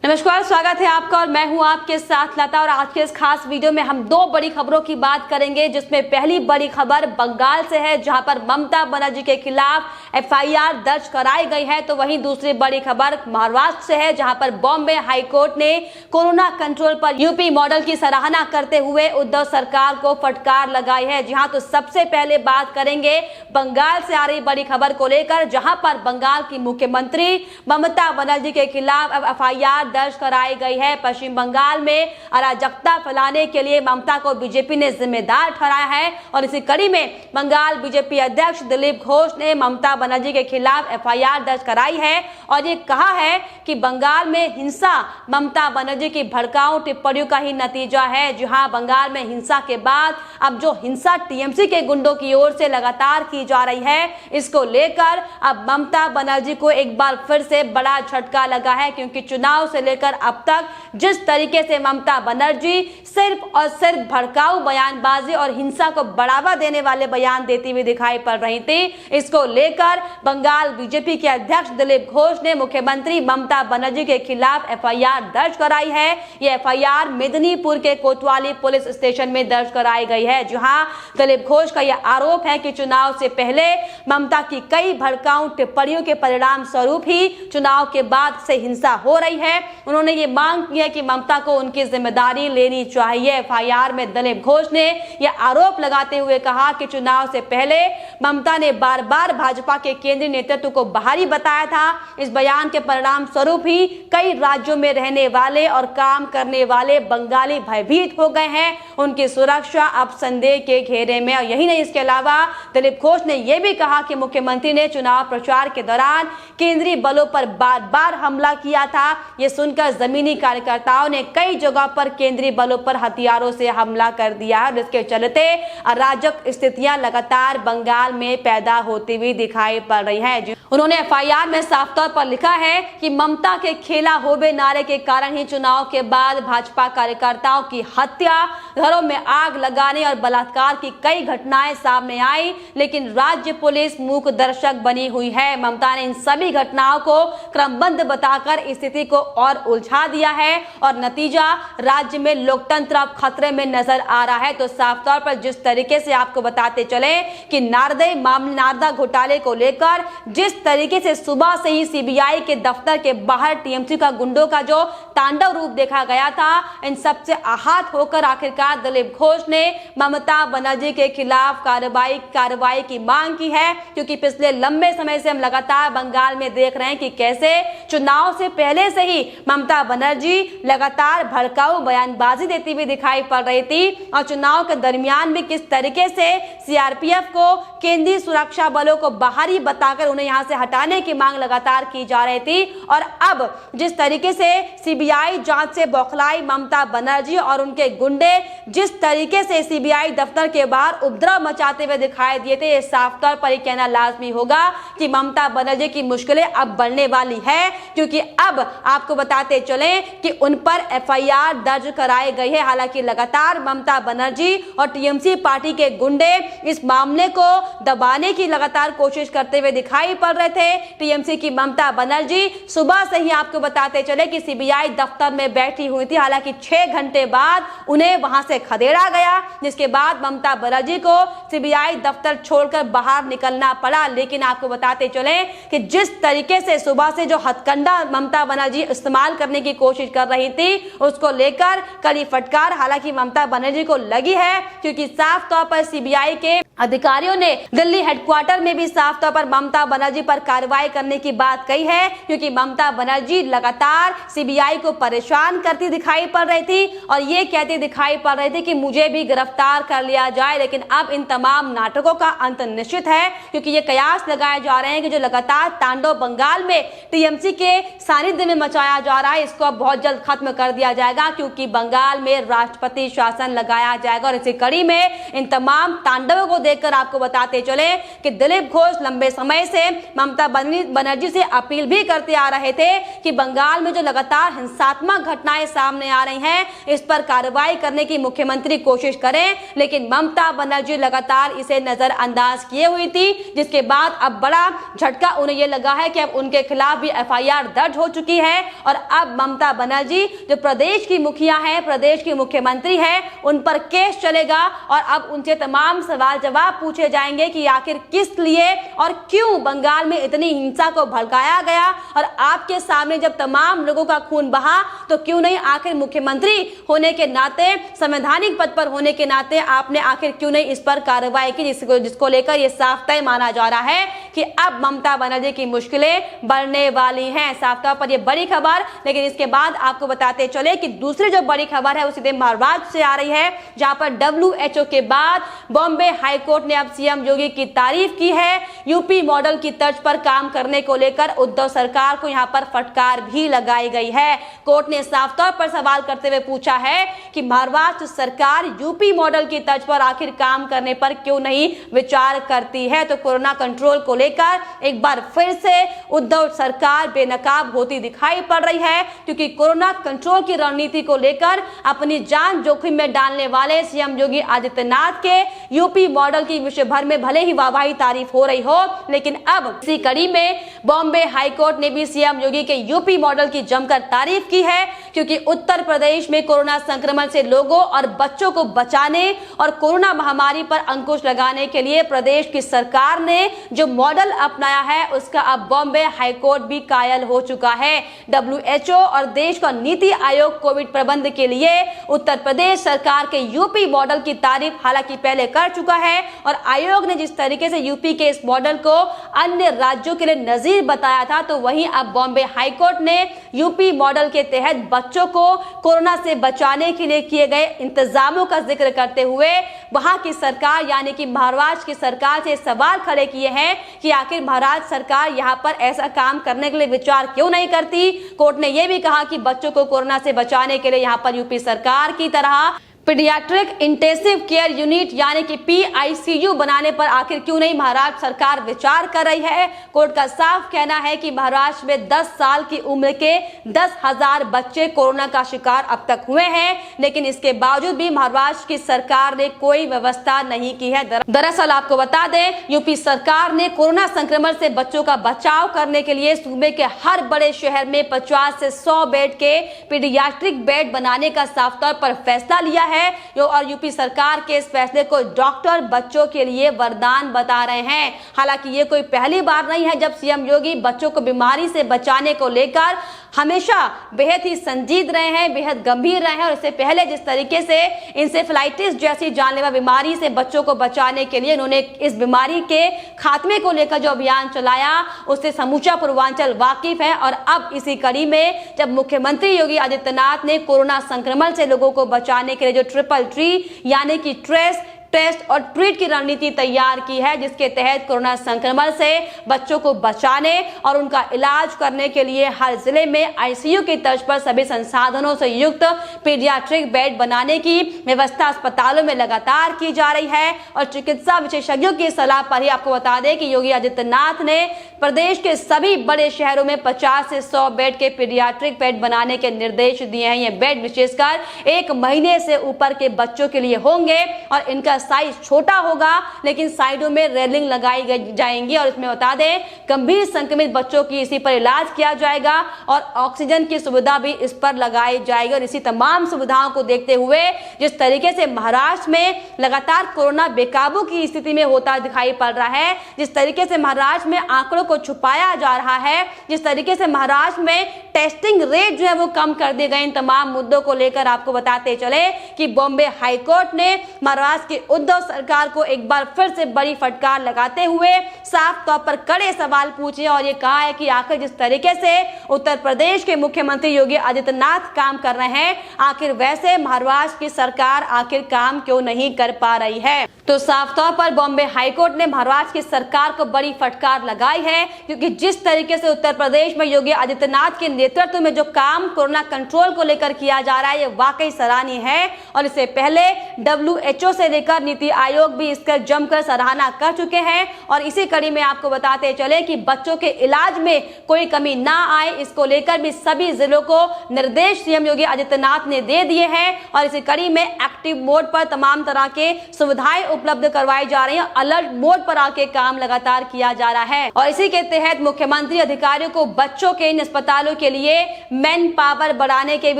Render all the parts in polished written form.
नमस्कार, स्वागत है आपका और मैं हूं आपके साथ लता। और आज के इस खास वीडियो में हम दो बड़ी खबरों की बात करेंगे, जिसमें पहली बड़ी खबर बंगाल से है, जहां पर ममता बनर्जी के खिलाफ एफआईआर दर्ज कराई गई है। तो वहीं दूसरी बड़ी खबर महाराष्ट्र से है, जहां पर बॉम्बे हाईकोर्ट ने कोरोना कंट्रोल पर यूपी मॉडल की सराहना करते हुए उद्धव सरकार को फटकार लगाई है। जी हां, तो सबसे पहले बात करेंगे बंगाल से आ रही बड़ी खबर को लेकर, जहां पर बंगाल की मुख्यमंत्री ममता बनर्जी के खिलाफ अब एफआईआर दर्ज कराई गई है। पश्चिम बंगाल में अराजकता फैलाने के लिए ममता को बीजेपी ने जिम्मेदार ठहराया है और इसी कड़ी में बंगाल बीजेपी अध्यक्ष दिलीप घोष ने ममता बनर्जी के खिलाफ एफआईआर दर्ज कराई है और ये कहा है कि बंगाल में हिंसा ममता बनर्जी की भड़काऊ टिप्पणियों का ही नतीजा है। जहां बंगाल में हिंसा के बाद अब जो हिंसा टीएमसी के गुंडों की ओर से लगातार की जा रही है, इसको लेकर अब ममता बनर्जी को एक बार फिर से बड़ा झटका लगा है, क्योंकि चुनाव से लेकर अब तक जिस तरीके से ममता बनर्जी सिर्फ और सिर्फ भड़काऊ बयानबाजी और हिंसा को बढ़ावा देने वाले बयान देती हुई दिखाई पड़ रही थी, इसको लेकर बंगाल बीजेपी के अध्यक्ष दिलीप घोष ने मुख्यमंत्री ममता बनर्जी के खिलाफ एफआईआर दर्ज कराई है। यह एफआईआर मेदिनीपुर के कोतवाली पुलिस स्टेशन में दर्ज कराई गई है, जहां दिलीप घोष का यह आरोप है कि चुनाव से पहले ममता की कई भड़काऊ टिप्पणियों के परिणाम स्वरूप ही चुनाव के बाद से हिंसा हो रही है। उन्होंने ये मांग की है कि ममता को उनकी जिम्मेदारी लेनी चाहिए। एफआईआर में दिलीप घोष ने यह आरोप लगाते हुए कहा कि चुनाव से पहले ममता ने बार बार भाजपा के केंद्रीय नेतृत्व को बाहरी बताया था। इस बयान के परिणाम स्वरूप ही कई राज्यों में रहने वाले और काम करने वाले बंगाली भयभीत हो गए हैं। उनकी सुरक्षा अब संदेह के घेरे में। और यही नहीं, इसके अलावा दिलीप घोष ने यह भी कहा कि मुख्यमंत्री ने चुनाव प्रचार के दौरान केंद्रीय बलों पर बार बार हमला किया था। ये सुनकर जमीनी कार्यकर्ताओं ने कई जगह पर केंद्रीय बलों पर हथियारों से हमला कर दिया है, जिसके चलते अराजक स्थितियां लगातार बंगाल में पैदा होती हुई दिखाई पड़ रही हैं। उन्होंने एफआईआर में साफ तौर पर लिखा है कि ममता के खेला होबे नारे के कारण ही चुनाव के बाद भाजपा कार्यकर्ताओं की हत्या, घरों में आग लगाने और बलात्कार की कई घटनाएं सामने आई, लेकिन राज्य पुलिस मूक दर्शक बनी हुई है। ममता ने इन सभी घटनाओं को क्रमबद्ध बताकर स्थिति को और उलझा दिया है और नतीजा राज्य में लोकतंत्र अब खतरे में नजर आ रहा है। तो साफ तौर पर जिस तरीके से आपको बताते चले कि नारदा घोटाले को लेकर जिस तरीके से सुबह से ही सीबीआई के दफ्तर के बाहर टीएमसी का गुंडों का जो तांडव रूप देखा गया था, इन सबसे आहत होकर आखिरकार दिलीप घोष ने ममता बनर्जी के खिलाफ कार्रवाई की मांग की है। क्योंकि पिछले लंबे समय से हम लगातार बंगाल में देख रहे हैं कि कैसे चुनाव से पहले से ही ममता बनर्जी लगातार भड़काऊ बयानबाजी देती हुई दिखाई पड़ रही थी और चुनाव के दरमियान भी किस तरीके से सीआरपीएफ को, केंद्रीय सुरक्षा बलों को बाहरी बताकर उन्हें यहां से हटाने की मांग लगातार की जा रही थी। और अब जिस तरीके से सीबीआई जांच से बौखलाई ममता बनर्जी और उनके गुंडे जिस तरीके से सीबीआई दफ्तर के बाहर उपद्रव मचाते हुए दिखाई दिए थे, ये साफ तौर पर कहना लाजमी होगा कि ममता बनर्जी की मुश्किलें अब बढ़ने वाली है। क्योंकि अब आपको बताते चले कि उन पर एफआईआर दर्ज कराई गई है। हालांकि लगातार ममता बनर्जी और टीएमसी पार्टी के गुंडे इस मामले को दबाने की लगातार कोशिश करते हुए दिखाई पड़ रहे थे। टीएमसी की ममता बनर्जी सुबह से ही आपको बताते चले कि सीबीआई दफ्तर में बैठी हुई थी। हालांकि 6 घंटे बाद उन्हें वहां से खदेड़ा गया, जिसके बाद ममता बनर्जी को सीबीआई दफ्तर छोड़कर बाहर निकलना पड़ा। लेकिन आपको बताते चले कि जिस तरीके से सुबह से जो हथकंडा ममता बनर्जी इस्तेमाल करने की कोशिश कर रही थी, उसको लेकर कड़ी फटकार हालांकि ममता बनर्जी को लगी है। क्योंकि साफ तौर पर सीबीआई के अधिकारियों ने दिल्ली हेडक्वार्टर में भी साफ तौर पर ममता बनर्जी पर कार्रवाई करने की बात कही है। क्योंकि ममता बनर्जी लगातार सीबीआई को परेशान करती दिखाई पड़ रही थी और ये कहती दिखाई पड़ रही थी कि मुझे भी गिरफ्तार कर लिया जाए। लेकिन अब इन तमाम नाटकों का अंत निश्चित है, क्योंकि ये कयास लगाए जा रहे हैं कि जो लगातार तांडव बंगाल में टीएमसी के सानिध्य में मचाया जा रहा है, इसको अब बहुत जल्द खत्म कर दिया जाएगा। क्योंकि बंगाल में राष्ट्रपति शासन लगाया जाएगा और इसी कड़ी में इन तमाम तांडवों को लेकर आपको बताते चले कि दिलीप घोष लंबे समय से ममता बनर्जी से अपील भी करते आ रहे थे कि बंगाल में जो लगातार हिंसात्मक घटनाएं सामने आ रही हैं, इस पर कार्रवाई करने की मुख्यमंत्री कोशिश करें, लेकिन ममता बनर्जी लगातार इसे नजरअंदाज किए हुई थी, जिसके बाद अब बड़ा झटका उन्हें यह लगा है कि अब उनके खिलाफ भी एफआईआर दर्ज हो चुकी है और अब ममता बनर्जी जो प्रदेश की मुखिया है, प्रदेश की मुख्यमंत्री है, उन पर केस चलेगा और अब उनसे तमाम सवाल जवाब पूछे जाएंगे कि आखिर किस लिए और क्यों बंगाल में इतनी हिंसा को भड़काया गया और आपके सामने जब तमाम लोगों का खून बहा तो क्यों नहीं आखिर मुख्यमंत्री होने के नाते, संवैधानिक पद पर होने के नाते आपने आखिर क्यों नहीं इस पर कार्रवाई की, जिसको लेकर यह साफ तय माना जा रहा है कि अब ममता बनर्जी की मुश्किलें बढ़ने वाली हैं। साफ तौर पर यह बड़ी खबर, लेकिन इसके बाद आपको बताते चले कि दूसरी जो बड़ी खबर है वो सीधे महाराष्ट्र से आ रही है, जहां पर WHO के बाद बॉम्बे हाईकोर्ट ने अब सीएम योगी की तारीफ की है। यूपी मॉडल की तर्ज पर काम करने को लेकर उद्धव सरकार को यहां पर फटकार भी लगाई गई है। कोर्ट ने साफ तौर पर सवाल करते हुए पूछा है कि महाराष्ट्र सरकार यूपी मॉडल की तर्ज पर आखिर काम करने पर क्यों नहीं विचार करती है। तो कोरोना कंट्रोल को लेकर एक बार फिर से उद्धव सरकार बेनकाब होती दिखाई पड़ रही है, क्योंकि कोरोना कंट्रोल की रणनीति को लेकर अपनी जान जोखिम में डालने वाले सीएम योगी आदित्यनाथ के यूपी मॉडल की विश्व भर में भले ही वाहवाही तारीफ हो रही हो, लेकिन अब इसी कड़ी में बॉम्बे हाईकोर्ट ने भी सीएम योगी के यूपी मॉडल की जमकर तारीफ की है, क्योंकि उत्तर प्रदेश में कोरोना संक्रमण से लोगों और बच्चों को बचाने और कोरोना महामारी पर अंकुश लगाने के लिए प्रदेश की सरकार ने जो मॉडल अपनाया है उसका अब बॉम्बे हाईकोर्ट भी कायल हो चुका है। WHO और देश का नीति आयोग कोविड प्रबंधन के लिए उत्तर प्रदेश सरकार के यूपी मॉडल की तारीफ हालांकि पहले कर चुका है और आयोग ने जिस तरीके से यूपी के इस मॉडल को अन्य राज्यों के लिए नजीर बताया था, तो वहीं अब बॉम्बे हाईकोर्ट ने यूपी मॉडल के तहत बच्चों को कोरोना से बचाने के लिए किए गए इंतजामों का जिक्र करते हुए वहां की सरकार यानी कि महाराष्ट्र की सरकार से सवाल खड़े किए हैं कि आखिर महाराष्ट्र सरकार यहां पर ऐसा काम करने के लिए विचार क्यों नहीं करती। कोर्ट ने यह भी कहा कि बच्चों को कोरोना से बचाने के लिए यहां पर यूपी सरकार की तरह पीडियाट्रिक इंटेंसिव केयर यूनिट यानी कि PICU बनाने पर आखिर क्यों नहीं महाराष्ट्र सरकार विचार कर रही है। कोर्ट का साफ कहना है कि महाराष्ट्र में 10 साल की उम्र के 10,000 बच्चे कोरोना का शिकार अब तक हुए हैं, लेकिन इसके बावजूद भी महाराष्ट्र की सरकार ने कोई व्यवस्था नहीं की है। दरअसल आपको बता दें, यूपी सरकार ने कोरोना संक्रमण से बच्चों का बचाव करने के लिए सूबे के हर बड़े शहर में 50 से 100 बेड के पीडियाट्रिक बेड बनाने का साफ तौर पर फैसला लिया है और यूपी सरकार के इस फैसले को डॉक्टर बच्चों के लिए वरदान बता रहे हैं। हालांकि ये कोई पहली बार नहीं है जब सीएम योगी बच्चों को बीमारी से बचाने को लेकर हमेशा बेहद ही संजीद रहे हैं, बेहद गंभीर रहे हैं और इससे पहले जिस तरीके से इंसेफेलाइटिस जैसी जानलेवा बीमारी से बच्चों को बचाने के लिए उन्होंने इस बीमारी के खात्मे को लेकर जो अभियान चलाया उससे समूचा पूर्वांचल वाकिफ है। और अब इसी कड़ी में जब मुख्यमंत्री योगी आदित्यनाथ ने कोरोना संक्रमण से लोगों को बचाने के लिए जो ट्रिपल ट्री यानी कि ट्रेस, टेस्ट और ट्रीट की रणनीति तैयार की है, जिसके तहत कोरोना संक्रमण से बच्चों को बचाने और उनका इलाज करने के लिए हर जिले में ICU की तर्ज पर सभी संसाधनों से युक्त पीडियाट्रिक बेड बनाने की व्यवस्था अस्पतालों में लगातार की जा रही है। और चिकित्सा विशेषज्ञों की सलाह पर ही आपको बता दें कि योगी आदित्यनाथ ने प्रदेश के सभी बड़े शहरों में 50 से 100 बेड के पीडियाट्रिक बेड बनाने के निर्देश दिए हैं। ये बेड विशेषकर 1 महीने से ऊपर के बच्चों के लिए होंगे और इनका साइज छोटा होगा, लेकिन साइडों में रेलिंग लगाई जाएंगी और इसमें बता दें गंभीर संक्रमित बच्चों की इसी पर इलाज किया जाएगा और ऑक्सीजन की सुविधा भी इस पर लगाई जाएगी। और इसी तमाम सुविधाओं को देखते हुए जिस तरीके से महाराष्ट्र में लगातार कोरोना बेकाबू की स्थिति में होता दिखाई पड़ रहा है, जिस तरीके से महाराष्ट्र में आंकड़ों को छुपाया जा रहा है, जिस तरीके से महाराष्ट्र में टेस्टिंग रेट जो है वो कम कर दी गई, इन तमाम मुद्दों को लेकर आपको बताते चले कि बॉम्बे हाईकोर्ट ने महाराष्ट्र की उद्धव सरकार को एक बार फिर से बड़ी फटकार लगाते हुए साफ तौर पर कड़े सवाल पूछे और ये कहा है कि आखिर जिस तरीके से उत्तर प्रदेश के मुख्यमंत्री योगी आदित्यनाथ काम कर रहे हैं, आखिर वैसे महाराष्ट्र की सरकार आखिर काम क्यों नहीं कर पा रही है। तो साफ तौर पर बॉम्बे हाईकोर्ट ने महाराष्ट्र की सरकार को बड़ी फटकार लगाई है, क्योंकि जिस तरीके से उत्तर प्रदेश में योगी आदित्यनाथ के नेतृत्व में जो काम कोरोना कंट्रोल को लेकर किया जा रहा है ये वाकई सराहनीय है। और इससे पहले WHO से लेकर लेकर नीति आयोग भी इसका जमकर सराहना कर चुके हैं। और इसी कड़ी में आपको बताते चले कि बच्चों के इलाज में कोई कमी ना आए, इसको लेकर भी सभी जिलों को निर्देश सीएम योगी आदित्यनाथ ने दे दिए हैं। और इसी कड़ी में एक्टिव मोड पर तमाम तरह के सुविधाएं उपलब्ध करवाई जा रही हैं, अलर्ट मोड पर आके काम लगातार किया जा रहा है। और इसी के तहत मुख्यमंत्री अधिकारियों को बच्चों के इन अस्पतालों के लिए मैन पावर बढ़ाने के भी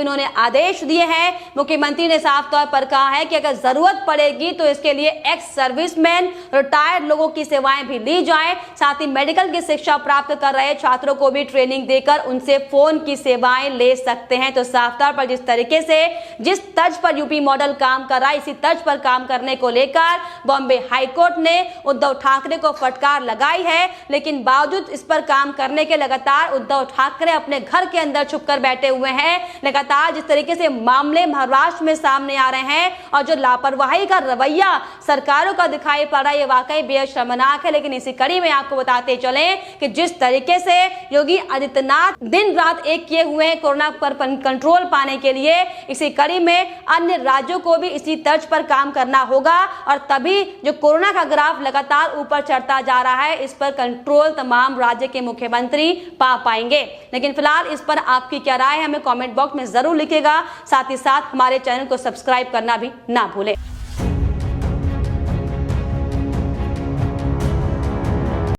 उन्होंने आदेश दिए हैं। मुख्यमंत्री ने साफ तौर पर कहा है कि अगर जरूरत पड़ेगी तो इसके लिए एक्स सर्विसमैन, रिटायर्ड लोगों की सेवाएं भी ली जाएं। साथ ही मेडिकल की शिक्षा प्राप्त कर रहे छात्रों को भी ट्रेनिंग देकर उनसे फोन की सेवाएं ले सकते हैं। तो साफ तौर पर जिस तरीके से जिस तर्ज पर यूपी मॉडल काम कर रहा है, इसी तर्ज पर काम करने को लेकर बॉम्बे हाईकोर्ट ने उद्धव ठाकरे को फटकार लगाई है। लेकिन बावजूद इस पर काम करने के लगातार उद्धव ठाकरे अपने घर के अंदर छुपकर बैठे हुए हैं। लगातार जिस तरीके से मामले महाराष्ट्र में सामने आ रहे हैं और जो लापरवाही का रवैया सरकारों का दिखाई पड़ रहा है, ये वाकई बेहद शर्मनाक है। लेकिन इसी कड़ी में आपको बताते चले कि जिस तरीके से योगी आदित्यनाथ दिन रात एक किए हुए हैं कोरोना पर कंट्रोल पाने के लिए, इसी कड़ी में अन्य राज्यों को भी इसी तर्ज पर काम करना होगा। और तभी जो कोरोना का ग्राफ लगातार ऊपर चढ़ता जा रहा है, इस पर कंट्रोल तमाम राज्य के मुख्यमंत्री पा पाएंगे। लेकिन फिलहाल इस पर आपकी क्या राय है, हमें कमेंट बॉक्स में जरूर लिखेगा। साथ ही साथ हमारे चैनल को सब्सक्राइब करना भी ना भूलें।